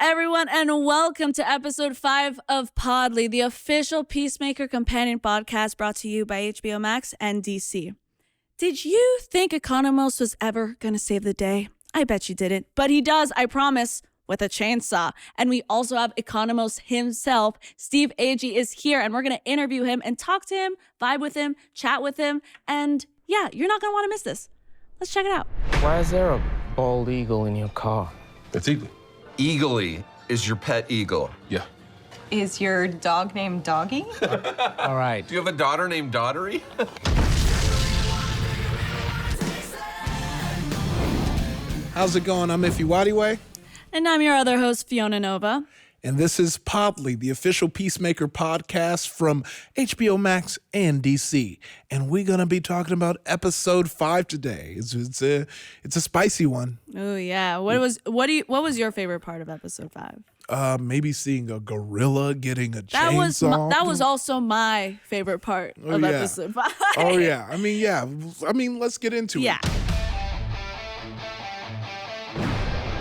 everyone, and welcome to episode 5 of Podly, the official Peacemaker companion podcast brought to you by HBO Max and DC. Did you think Economos was ever going to save the day? I bet you didn't, but he does, I promise, with a chainsaw. And we also have Economos himself. Steve Agee is here, and we're going to interview him and talk to him, vibe with him, chat with him, and yeah, you're not going to want to miss this. Let's check it out. Why is there a bald eagle in your car? That's Eagle. Eagly is your pet eagle. Yeah. Is your dog named Doggy? All right. Do you have a daughter named Daughtery? How's it going? I'm Ify Nwadiwe. And I'm your other host, Fiona Nova. And this is Podly, the official Peacemaker podcast from HBO Max and DC. And we're going to be talking about episode 5 today. It's a spicy one. Oh yeah. What was your favorite part of episode 5? Maybe seeing a gorilla getting a chainsaw. That was also my favorite part of episode 5. Oh yeah. I mean, let's get into it. Yeah.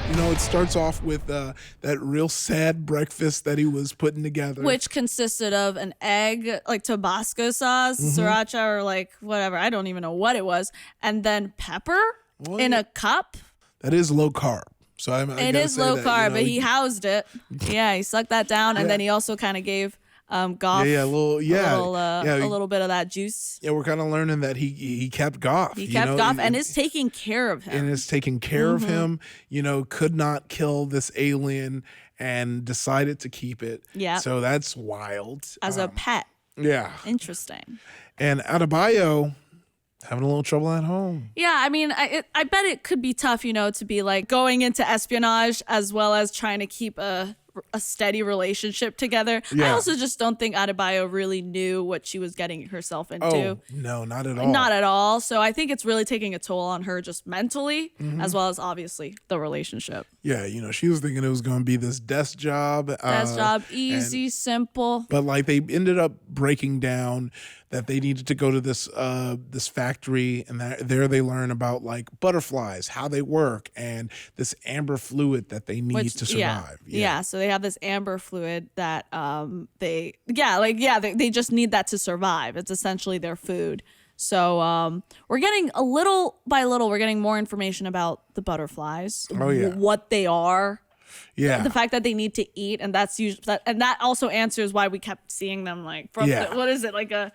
You know, it starts off with that real sad breakfast that he was putting together. Which consisted of an egg, like Tabasco sauce, sriracha, or like whatever. I don't even know what it was. And then pepper in a cup. That is low carb. So it is low carb, but he housed it. Yeah, he sucked that down. And then he also kind of gave Goff a little bit of that juice. Yeah, we're kind of learning that he kept Goff. He kept Goff and is taking care of him. And is taking care of him, could not kill this alien and decided to keep it. Yeah. So that's wild. As a pet. Yeah. Interesting. And Adebayo having a little trouble at home. Yeah, I mean, I bet it could be tough, to be like going into espionage as well as trying to keep a steady relationship together. Yeah. I also just don't think Adebayo really knew what she was getting herself into. Oh, no, not at all. Not at all. So I think it's really taking a toll on her just mentally, as well as obviously the relationship. Yeah, she was thinking it was going to be this desk job. Easy, simple. But like they ended up breaking down that they needed to go to this factory, and there they learn about like butterflies, how they work, and this amber fluid that they need to survive. Yeah, so they have this amber fluid that they just need that to survive. It's essentially their food. So we're getting little by little, we're getting more information about the butterflies. Oh yeah, what they are. Yeah, the fact that they need to eat, and that's usually that also answers why we kept seeing them like from what is it, like a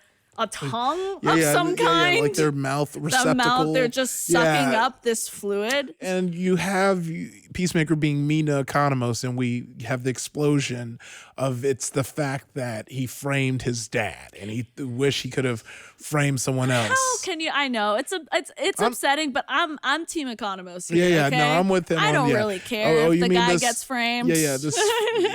tongue of some kind? Yeah, like their mouth receptacle. They're just sucking up this fluid. And you have Peacemaker being mean to Economos, and we have the explosion of it's the fact that he framed his dad, and he wish he could have framed someone else. How can you? I know it's upsetting, but I'm Team Economos here. Yeah, okay? No, I'm with him. I don't really care if the guy gets framed. Yeah, this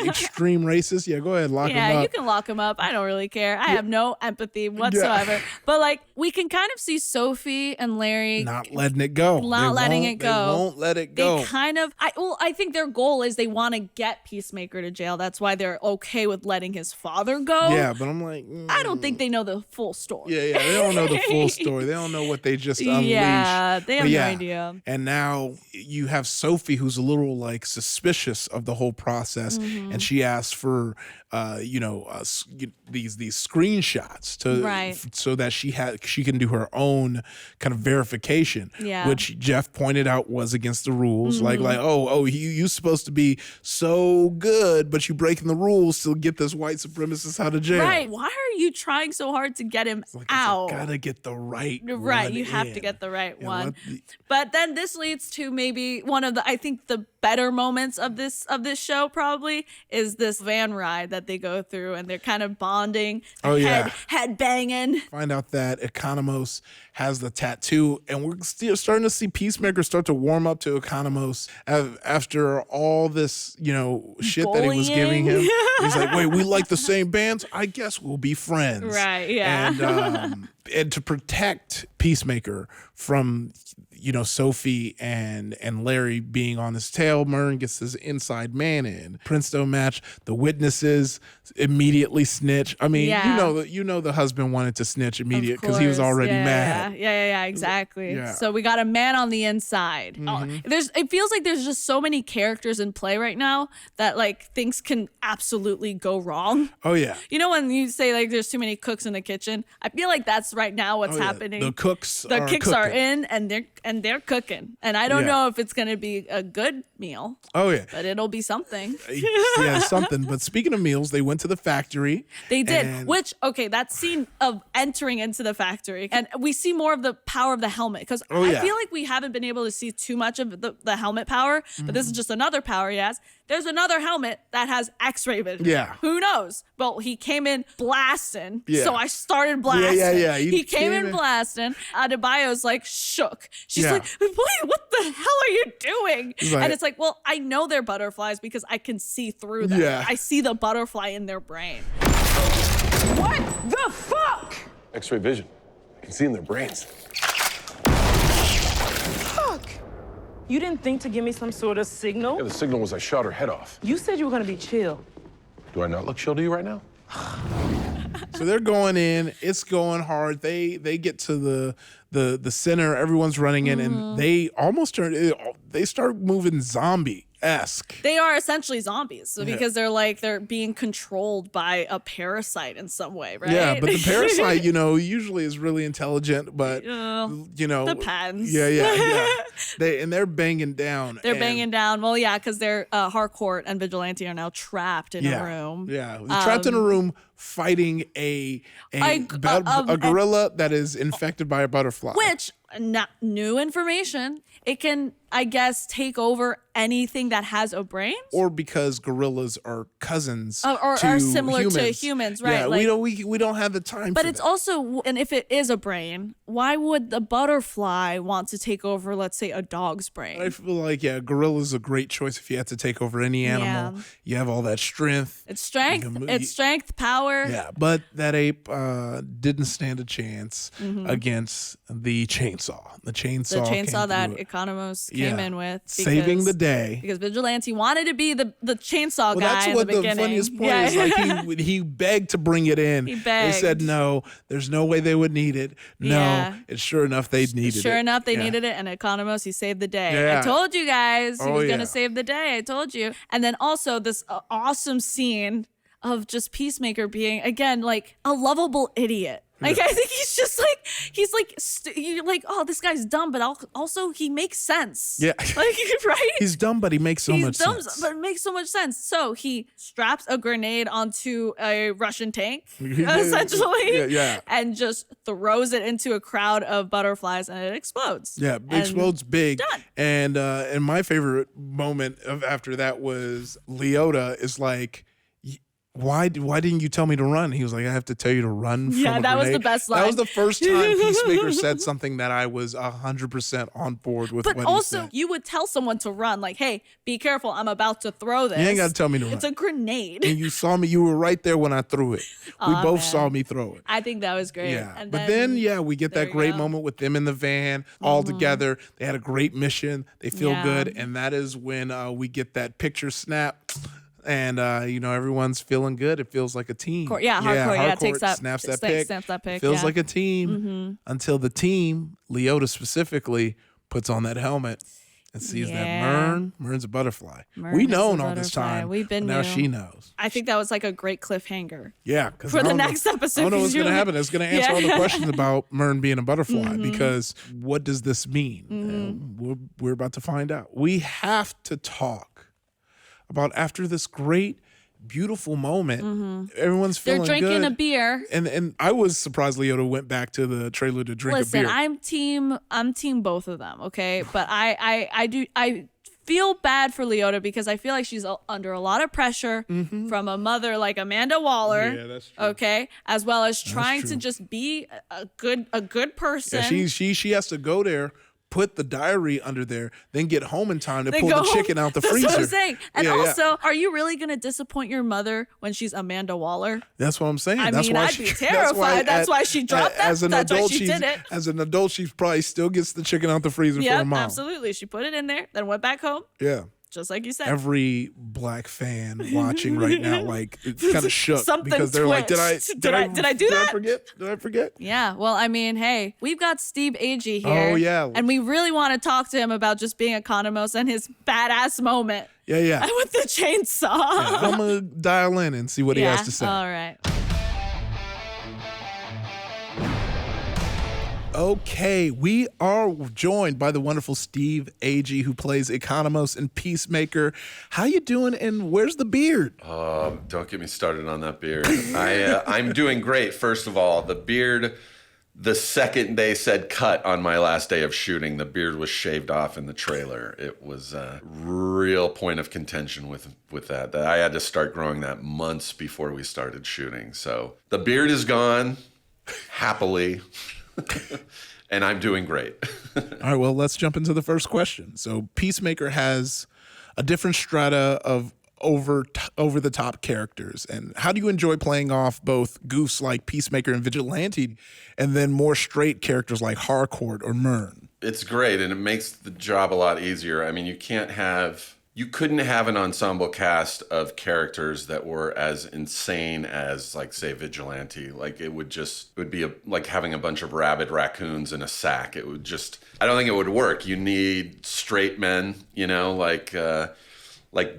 extreme racist. Yeah, go ahead, lock him up. Yeah, you can lock him up. I don't really care. I have no empathy whatsoever. Yeah. But like, we can kind of see Sophie and Larry not letting it go. They won't let it go. They kind of. I think their goal is they want to get Peacemaker to jail. That's why they're okay with letting his father go. Yeah, but I'm like, I don't think they know the full story. Yeah, they don't know the full story. They don't know what they just unleashed. Yeah, they have no idea. And now you have Sophie, who's a little like suspicious of the whole process, and she asks for these screenshots so that she can do her own kind of verification, which Jeff pointed out was against the rules. Like you're supposed to be so good, but you breaking the rules to get this white supremacist out of jail. Right? Why are you trying so hard to get him out? Gotta get the right one. You have to get the right one. But then this leads to maybe one of the better moments of this show probably is this van ride that they go through, and they're kind of bonding, head banging. Find out that Economos has the tattoo, and we're still starting to see Peacemaker start to warm up to Economos after all this, shit bullying that he was giving him. He's like, wait, we like the same bands? I guess we'll be friends. Right, yeah. And to protect Peacemaker from Sophie and Larry being on his tail, Mern gets his inside man in. Prince don't match. The witnesses immediately snitch. I mean, the husband wanted to snitch immediate because he was already mad. Yeah, exactly. Yeah. So we got a man on the inside. Mm-hmm. It feels like there's just so many characters in play right now that like things can absolutely go wrong. Oh yeah. You know when you say like there's too many cooks in the kitchen, I feel like that's right now what's happening. The cooks are in and they're cooking, and I don't know if it's gonna be a good meal. Oh yeah, but it'll be something. Yeah, something. But speaking of meals, they went to the factory. They did. That scene of entering into the factory, and we see more of the power of the helmet because I feel like we haven't been able to see too much of the helmet power, but this is just another power he has. There's another helmet that has X-ray vision. Yeah. Who knows? Well, he came in blasting. Yeah. So I started blasting. Yeah. He came in blasting. Adebayo's like shook. She's like, wait, what the hell are you doing? Right. And it's like, well, I know they're butterflies because I can see through them. Yeah. I see the butterfly in their brain. What the fuck? X-ray vision. I can see in their brains. Fuck. You didn't think to give me some sort of signal? Yeah, the signal was I shot her head off. You said you were gonna be chill. Do I not look chill to you right now? So they're going in. It's going hard. They get to the center. Everyone's running in, and they almost they start moving zombie-esque. They are essentially zombies because they're being controlled by a parasite in some way, right? Yeah, but the parasite, usually is really intelligent, but depends. Yeah. They're banging down. They're banging down. Well, yeah, because they're Harcourt and Vigilante are now trapped in a room. Yeah, they're trapped in a room fighting a gorilla that is infected by a butterfly. Which, not new information, it can, I guess, take over anything that has a brain. Or because gorillas are cousins or are similar humans. to humans, right? Yeah, like, we don't have the time but for it's that. also, and if it is a brain, why would the butterfly want to take over, let's say, a dog's brain? I feel like, gorilla's a great choice if you had to take over any animal. Yeah. You have all that strength. It's strength, power. Yeah, but that ape didn't stand a chance against the chainsaw. The chainsaw that Economos came in with. Saving the day. Because Vigilante wanted to be the chainsaw guy that's what in the beginning. The funniest point is. Like he begged to bring it in. He begged. They said no. There's no way they would need it. No. Yeah. And sure enough, they needed it. Sure enough, they needed it. And Economos, he saved the day. Yeah. I told you guys he was going yeah. to save the day. I told you. And then also this awesome scene of just Peacemaker being, again, like a lovable idiot. Like, I think you're like, oh, this guy's dumb, but also he makes sense. Yeah. Like, right? He's dumb, but he makes so much sense. But it makes so much sense. So he straps a grenade onto a Russian tank, essentially. Yeah. And just throws it into a crowd of butterflies and it explodes. Yeah, it explodes big. Done. And my favorite moment after that was Leota is like, Why didn't you tell me to run? He was like, I have to tell you to run from a that grenade. was the best line. That was the first time Peacemaker said something that I was 100% on board with. But what also, he said. you would tell someone to run, like, hey, be careful, I'm about to throw this. You ain't got to tell me to run. It's a grenade. And you saw me, you were right there when I threw it. We both saw me throw it. I think that was great. Yeah. And But then we get there that you great go. moment with them in the van all together. They had a great mission. They feel Yeah. good. And that is when we get that picture snap. And everyone's feeling good. It feels like a team. Harcourt takes that, snaps that pic. It Feels like a team until the team, Leota specifically, puts on that helmet and sees that Mern's a butterfly. We known all this time. We've been but now new. she knows. I think that was like a great cliffhanger. Yeah, for the next episode. I don't know what's going to you're happen. It's going to answer all the questions about Mern being a butterfly because what does this mean? We're about to find out. We have to talk about after this great, beautiful moment, everyone's feeling They're drinking good. a beer. And I was surprised Leota went back to the trailer to drink a beer. Listen, I'm team both of them, okay? But I feel bad for Leota because I feel like she's under a lot of pressure from a mother like Amanda Waller. Yeah, that's true. Okay, as well as trying to just be a good person. Yeah, she has to go there, put the diary under there, then get home in time to pull the chicken out the freezer. That's what I'm saying. And also, are you really going to disappoint your mother when she's Amanda Waller? That's what I'm saying. I'd be terrified. That's why she dropped that. That's why she did it. As an adult, she probably still gets the chicken out the freezer for her mom. Absolutely. She put it in there, then went back home. Yeah. Just like you said. Every black fan watching right now, like, it's kind of shook because they're like, did I do that? Did I forget? Yeah. Well, I mean, hey, we've got Steve Agee here. Oh, yeah. And we really want to talk to him about just being Economos and his badass moment. Yeah. And with the chainsaw. Yeah, I'm going to dial in and see what he has to say. All right. Okay, we are joined by the wonderful Steve Agee, who plays Economos in Peacemaker. How you doing, and where's the beard? Don't get me started on that beard. I'm doing great. First of all, the beard, the second they said cut on my last day of shooting, the beard was shaved off in the trailer. It was a real point of contention with that I had to start growing that months before we started shooting. So the beard is gone, happily. And I'm doing great. All right, well, let's jump into the first question. So Peacemaker has a different strata of over-the-top characters. And how do you enjoy playing off both goofs like Peacemaker and Vigilante and then more straight characters like Harcourt or Myrn? It's great, and it makes the job a lot easier. I mean, you couldn't have an ensemble cast of characters that were as insane as, like, say, Vigilante. Like, it would be like having a bunch of rabid raccoons in a sack. I don't think it would work. You need straight men, like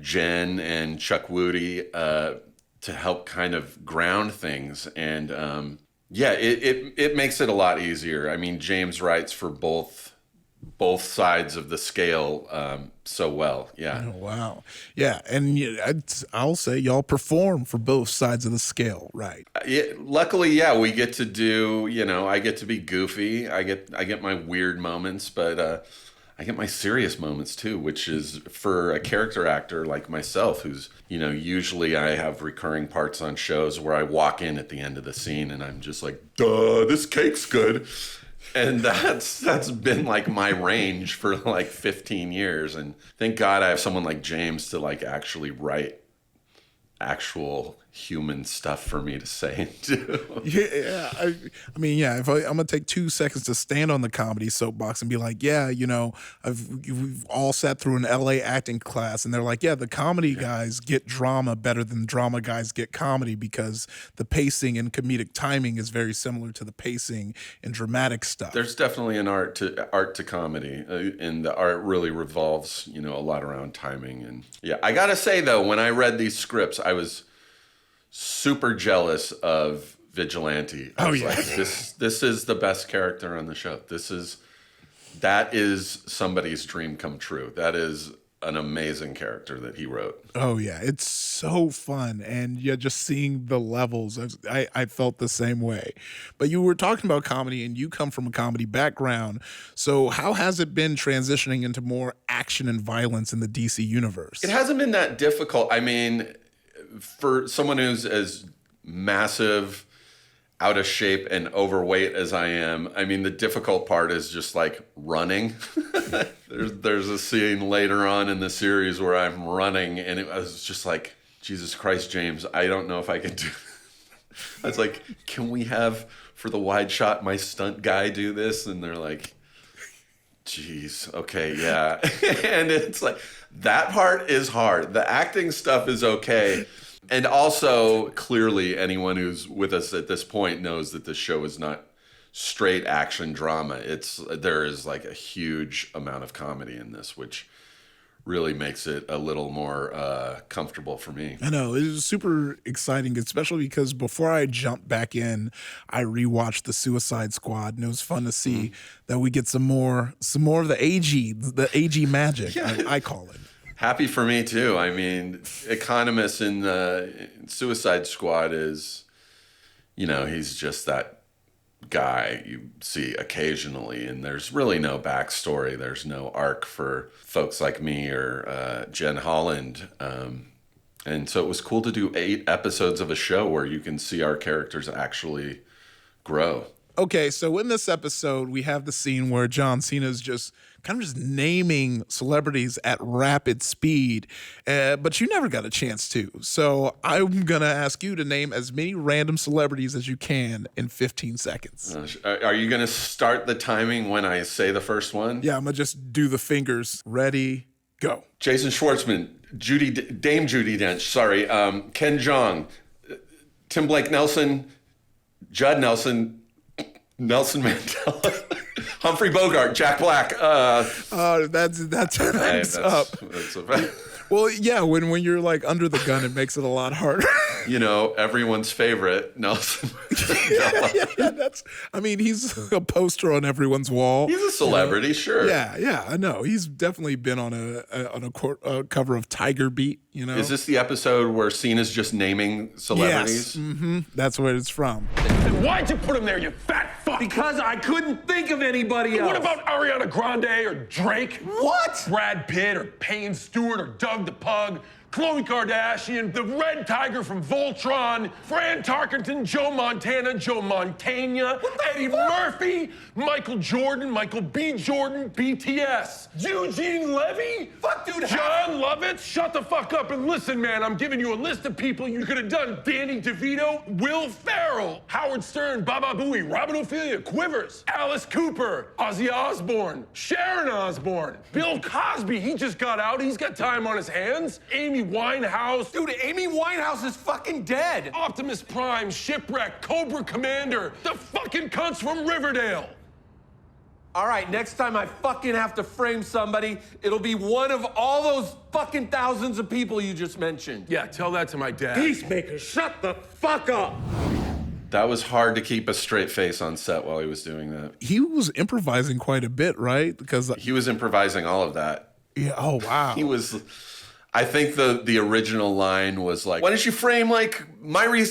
Jen and Chuck Woody to help kind of ground things. And, it makes it a lot easier. I mean, James writes for both sides of the scale so well. Yeah. Oh, wow. Yeah. And I'll say y'all perform for both sides of the scale, right? Luckily, we get to do, I get to be goofy. I get my weird moments, but I get my serious moments too, which is for a character actor like myself, who's, usually I have recurring parts on shows where I walk in at the end of the scene and I'm just like, duh, this cake's good. And that's been like my range for like 15 years. And thank God I have someone like James to like actually write actual human stuff for me to say and do. Yeah. I mean, if I'm going to take 2 seconds to stand on the comedy soapbox and be like, we've all sat through an LA acting class and they're like, the comedy guys get drama better than drama guys get comedy because the pacing and comedic timing is very similar to the pacing and dramatic stuff. There's definitely an art to comedy, and the art really revolves, a lot around timing. And I got to say though, when I read these scripts, I was super jealous of Vigilante. I was like, this is the best character on the show. That is somebody's dream come true. That is an amazing character that he wrote. Oh yeah, it's so fun, and just seeing the levels. I felt the same way. But you were talking about comedy, and you come from a comedy background. So how has it been transitioning into more action and violence in the DC universe? It hasn't been that difficult. I mean, for someone who's as massive, out of shape, and overweight as I am, I mean, the difficult part is just like running. There's a scene later on in the series where I'm running, and it was just like, Jesus Christ, James, I don't know if I can do this. I was like, can we have, for the wide shot, my stunt guy do this? And they're like, geez, okay, yeah. And it's like, that part is hard. The acting stuff is okay. And also, clearly, anyone who's with us at this point knows that this show is not straight action drama. There is like a huge amount of comedy in this, which really makes it a little more comfortable for me. I know, it was super exciting, especially because before I jumped back in, I rewatched the Suicide Squad, and it was fun to see that we get some more of the Agee magic, I call it. Happy for me too. I mean, Economos in Suicide Squad is, he's just that guy you see occasionally, and there's really no backstory. There's no arc for folks like me or Jen Holland. And so it was cool to do 8 episodes of a show where you can see our characters actually grow. Okay, so in this episode, we have the scene where John Cena is just naming celebrities at rapid speed, but you never got a chance to. So I'm going to ask you to name as many random celebrities as you can in 15 seconds. Are you going to start the timing when I say the first one? Yeah, I'm going to just do the fingers. Ready, go. Jason Schwartzman, Dame Judi Dench, Ken Jeong, Tim Blake Nelson, Judd Nelson, Nelson Mandela, Humphrey Bogart, Jack Black. That's up. Well, yeah, when you're like under the gun, it makes it a lot harder. You know, everyone's favorite, Nelson. He's a poster on everyone's wall. He's a celebrity, sure. Yeah, I know. He's definitely been on a cover of Tiger Beat, you know. Is this the episode where Cena's just naming celebrities? Yes, that's where it's from. Why'd you put him there, you fat fuck? Because I couldn't think of anybody else. What about Ariana Grande or Drake? What? Brad Pitt or Payne Stewart or Doug the Pug? Khloe Kardashian, the Red Tiger from Voltron, Fran Tarkenton, Joe Montana, Joe Montana, Eddie Murphy, Michael Jordan, Michael B. Jordan, BTS, Eugene Levy, Fuck, dude. John Lovitz. Shut the fuck up and listen, man. I'm giving you a list of people you could have done. Danny DeVito, Will Ferrell, Howard Stern, Baba Booey, Robin Ophelia, Quivers, Alice Cooper, Ozzy Osbourne, Sharon Osbourne, Bill Cosby. He just got out. He's got time on his hands. Amy Winehouse. Dude, Amy Winehouse is fucking dead. Optimus Prime, Shipwreck, Cobra Commander, the fucking cunts from Riverdale. All right, next time I fucking have to frame somebody, it'll be one of all those fucking thousands of people you just mentioned. Yeah, tell that to my dad. Peacemaker, shut the fuck up. That was hard to keep a straight face on set while he was doing that. He was improvising quite a bit, right? Because he was improvising all of that. Yeah. Oh, wow. He was... I think the original line was like, why don't you frame like Miley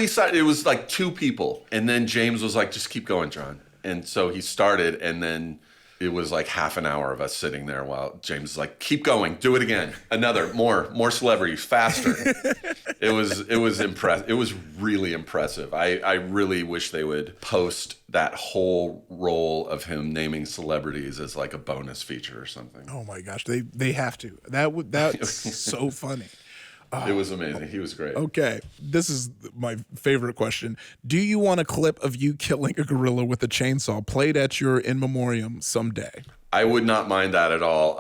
Cyrus? It was like two people. And then James was like, just keep going, John. And so he started, and then it was like half an hour of us sitting there while James was like, keep going, do it again. Another, more celebrities, faster. It was impressive. It was really impressive. I really wish they would post that whole role of him naming celebrities as like a bonus feature or something. Oh my gosh, they have to. That's so funny. It was amazing. He was great. Okay, this is my favorite question. Do you want a clip of you killing a gorilla with a chainsaw played at your in memoriam someday? I would not mind that at all.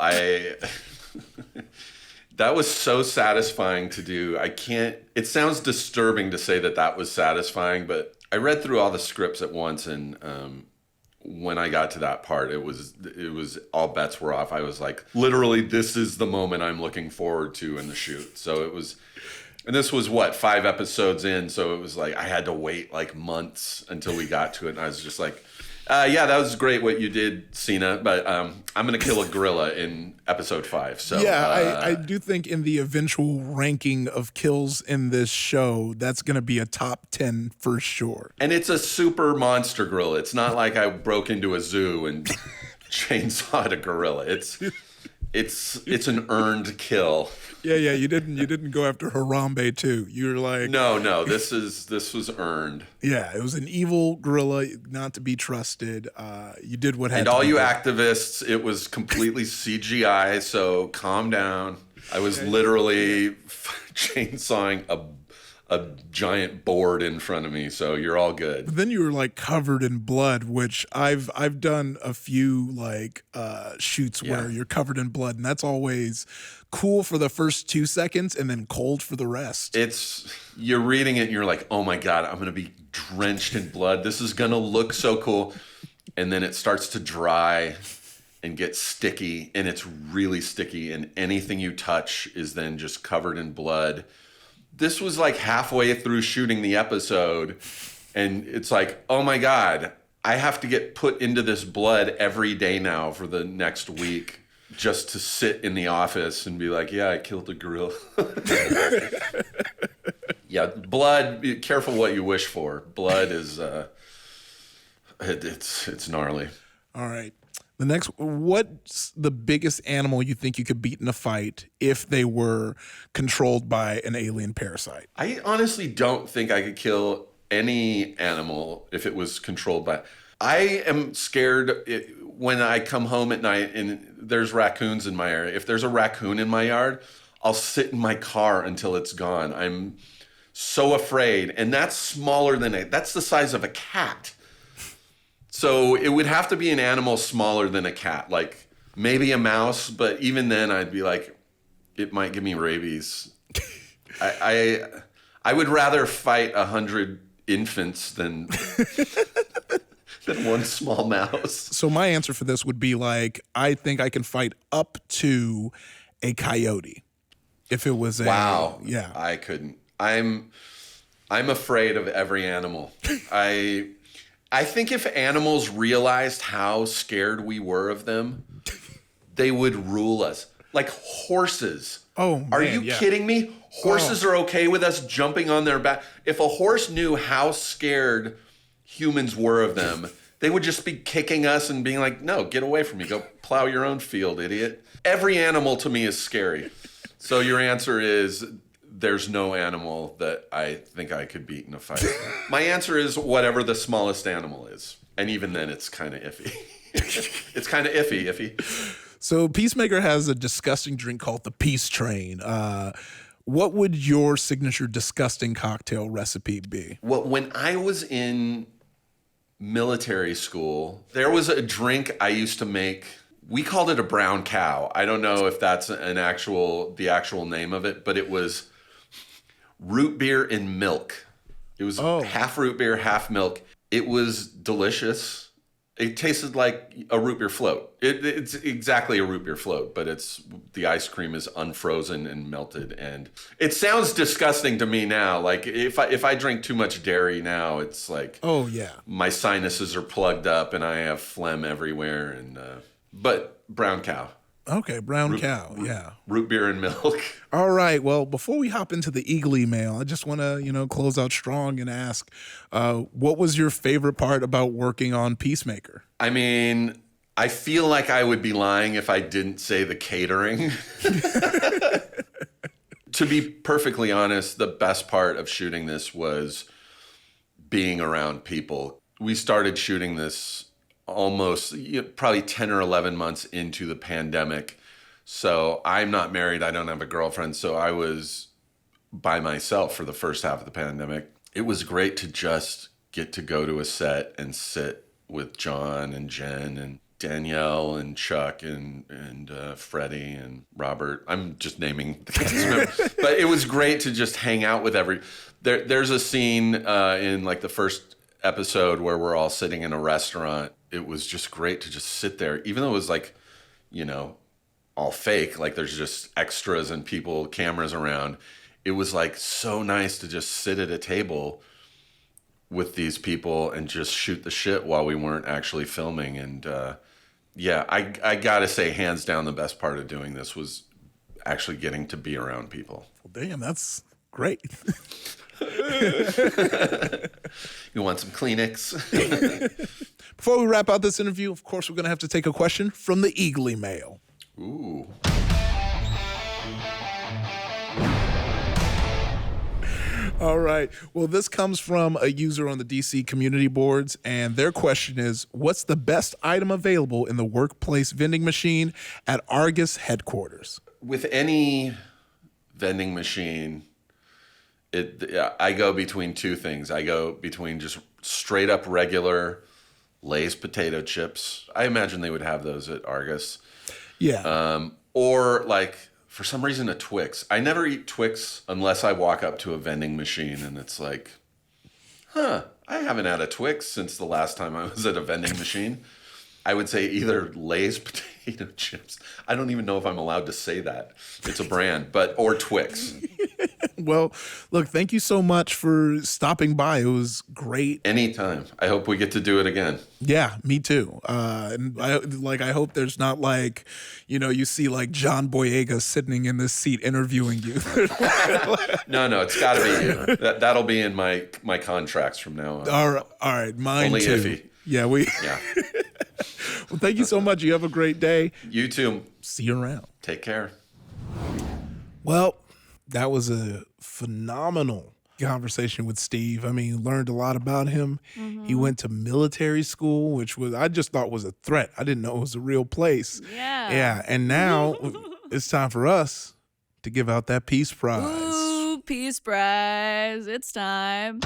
That was so satisfying to do. It sounds disturbing to say that was satisfying, but I read through all the scripts at once, and when I got to that part, it was all bets were off. I was like, literally, this is the moment I'm looking forward to in the shoot. So it was, and this was 5 episodes in. So it was like, I had to wait like months until we got to it. And I was just like, yeah, that was great what you did, Cena, but I'm going to kill a gorilla in episode 5. So yeah, I do think in the eventual ranking of kills in this show, that's going to be a top 10 for sure. And it's a super monster gorilla. It's not like I broke into a zoo and chainsawed a gorilla. It's an earned kill. Yeah, you didn't go after Harambe too. You were like, no, this was earned. Yeah, it was an evil gorilla, not to be trusted. You did what had and to all be you done. Activists, it was completely CGI. So calm down. I was literally chainsawing a giant board in front of me, so you're all good. But then you were like covered in blood, which I've done a few like shoots where you're covered in blood, and that's always cool for the first 2 seconds and then cold for the rest. You're reading it and you're like, oh my God, I'm gonna be drenched in blood. This is gonna look so cool. And then it starts to dry and get sticky, and it's really sticky, and anything you touch is then just covered in blood. This was like halfway through shooting the episode, and it's like, oh my God, I have to get put into this blood every day now for the next week just to sit in the office and be like, yeah, I killed a gorilla. Yeah, blood, be careful what you wish for. Blood is, it's gnarly. All right. The next, what's the biggest animal you think you could beat in a fight if they were controlled by an alien parasite? I honestly don't think I could kill any animal if it was controlled by. I am scared when I come home at night and there's raccoons in my area. If there's a raccoon in my yard, I'll sit in my car until it's gone. I'm so afraid. And that's smaller than that's the size of a cat. So it would have to be an animal smaller than a cat, like maybe a mouse. But even then I'd be like, it might give me rabies. I would rather fight 100 infants than one small mouse. So my answer for this would be like, I think I can fight up to a coyote. If it was wow. Yeah. I couldn't. I'm afraid of every animal. I think if animals realized how scared we were of them, they would rule us. Like horses. Oh, man, are you kidding me? Horses are okay with us jumping on their back. If a horse knew how scared humans were of them, they would just be kicking us and being like, no, get away from me. Go plow your own field, idiot. Every animal to me is scary. So your answer is there's no animal that I think I could beat in a fight. My answer is whatever the smallest animal is. And even then, it's kind of iffy. It's kind of iffy. So Peacemaker has a disgusting drink called the Peace Train. What would your signature disgusting cocktail recipe be? Well, when I was in military school, there was a drink I used to make. We called it a brown cow. I don't know if that's the actual name of it, but it was root beer and milk. It was half root beer, half milk. It was delicious. It tasted like a root beer float. It's exactly a root beer float, but the ice cream is unfrozen and melted. And it sounds disgusting to me now. Like if I drink too much dairy now, it's like, oh yeah, my sinuses are plugged up and I have phlegm everywhere. And but brown cow. Okay, brown cow, yeah. Root beer and milk. All right, well, before we hop into the Eagle email, I just want to, close out strong and ask, what was your favorite part about working on Peacemaker? I mean, I feel like I would be lying if I didn't say the catering. To be perfectly honest, the best part of shooting this was being around people. We started shooting this almost probably 10 or 11 months into the pandemic. So I'm not married. I don't have a girlfriend. So I was by myself for the first half of the pandemic. It was great to just get to go to a set and sit with John and Jen and Danielle and Chuck and Freddie and Robert. I'm just naming the cast members. But it was great to just hang out with there's a scene in like the first episode where we're all sitting in a restaurant. It was just great to just sit there, even though it was like, all fake, like there's just extras and cameras around. It was like so nice to just sit at a table with these people and just shoot the shit while we weren't actually filming. And I gotta say, hands down, the best part of doing this was actually getting to be around people. Well, damn, that's great. You want some Kleenex? Before we wrap out this interview, of course, we're going to have to take a question from the Eagle email. Ooh. All right. Well, this comes from a user on the DC community boards, and their question is, what's the best item available in the workplace vending machine at Argus headquarters? With any vending machine, I go between two things. I go between just straight up regular Lay's potato chips. I imagine they would have those at Argus. Yeah. Or like, for some reason, a Twix. I never eat Twix unless I walk up to a vending machine and it's like, I haven't had a Twix since the last time I was at a vending machine. I would say either Lay's potato chips. I don't even know if I'm allowed to say that. It's a brand, or Twix. Well, look, thank you so much for stopping by. It was great. Anytime. I hope we get to do it again. Yeah, me too. And I hope there's not like, you see like John Boyega sitting in this seat interviewing you. No, it's got to be you. That'll be in my contracts from now on. All right, mine Only too. iffy. Yeah, Yeah. Well, thank you so much. You have a great day. You too. See you around. Take care. Well, that was a phenomenal conversation with Steve. I mean, learned a lot about him. He went to military school, which I just thought was a threat. I didn't know it was a real place. Yeah. And now it's time for us to give out that Peace Prize. Ooh, Peace Prize. It's time.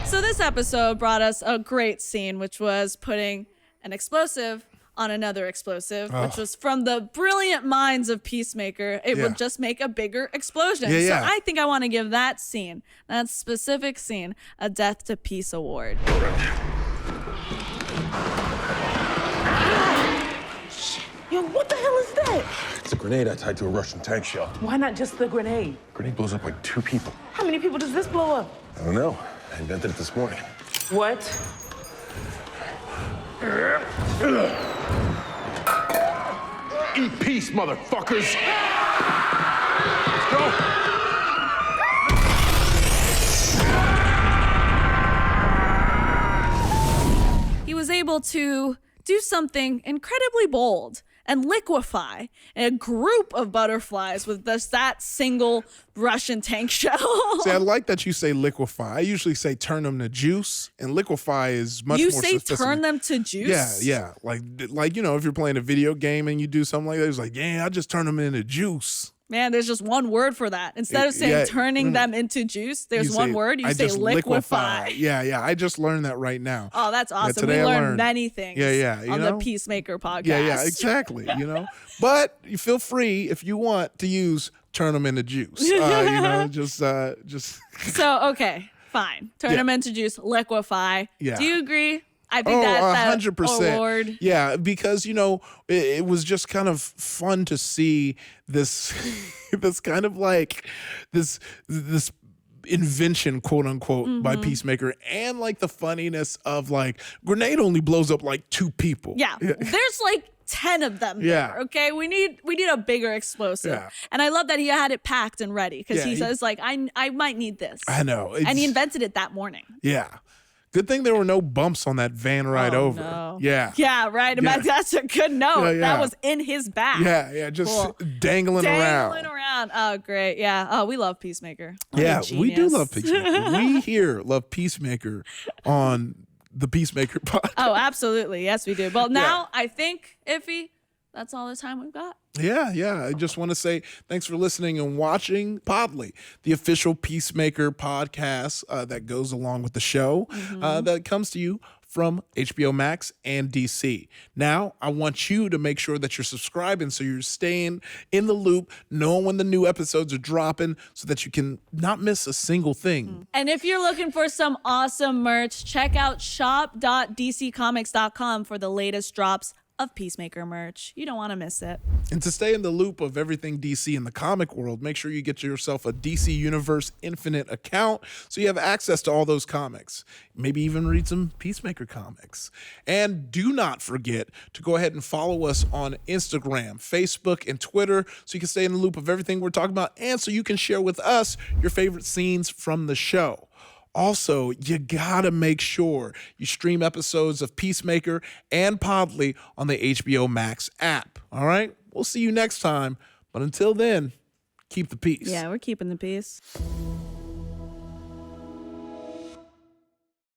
So this episode brought us a great scene, which was putting an explosive on another explosive, which was from the brilliant minds of Peacemaker. It would just make a bigger explosion. So I think I want to give that specific scene, a Death to Peace award. Yo, what the hell is that? It's a grenade I tied to a Russian tank shell. Why not just the grenade? Grenade blows up like 2 people. How many people does this blow up? I don't know. I invented it this morning. What? Eat peace, motherfuckers! Let's go! He was able to do something incredibly bold and liquefy a group of butterflies with just that single Russian tank shell. See, I like that you say liquefy. I usually say turn them to juice, and liquefy is much more sophisticated. You say turn them to juice? Yeah. Like, you know, if you're playing a video game and you do something like that, it's like, I just turn them into juice. Man, there's just one word for that. Instead of saying turning them into juice, there's one word. You say liquefy. Yeah. I just learned that right now. Oh, that's awesome. We learned many things on the Peacemaker podcast. Yeah, exactly. You know, but you feel free if you want to use turn them into juice. You know, just. So, okay, fine. Turn them into juice, liquefy. Yeah. Do you agree? I think that 100%. award. Yeah, because, you know, it was just kind of fun to see this this kind of like this invention, quote unquote, by Peacemaker, and like the funniness of like grenade only blows up like 2 people. Yeah. There's like 10 of them there, okay? We need a bigger explosive. Yeah. And I love that he had it packed and ready because he says like, I might need this. I know. And he invented it that morning. Yeah. Good thing there were no bumps on that van ride over. No. Yeah. Yeah, right. Yeah. That's a good note. That was in his bag. Yeah, just dangling around. Oh, great. Yeah. Oh, we love Peacemaker. We do love Peacemaker. We here love Peacemaker on the Peacemaker podcast. Oh, absolutely. Yes, we do. Well, now I think, Ify, that's all the time we've got. Yeah. I just want to say thanks for listening and watching Podly, the official Peacemaker podcast that goes along with the show that comes to you from HBO Max and DC. Now, I want you to make sure that you're subscribing so you're staying in the loop, knowing when the new episodes are dropping so that you can not miss a single thing. And if you're looking for some awesome merch, check out shop.dccomics.com for the latest drops of Peacemaker merch. You don't want to miss it. And to stay in the loop of everything DC in the comic world, make sure you get yourself a DC Universe Infinite account so you have access to all those comics. Maybe even read some Peacemaker comics. And do not forget to go ahead and follow us on Instagram, Facebook, and Twitter so you can stay in the loop of everything we're talking about and so you can share with us your favorite scenes from the show. Also, you gotta make sure you stream episodes of Peacemaker and Podly on the HBO Max app. All right? We'll see you next time. But until then, keep the peace. Yeah, we're keeping the peace.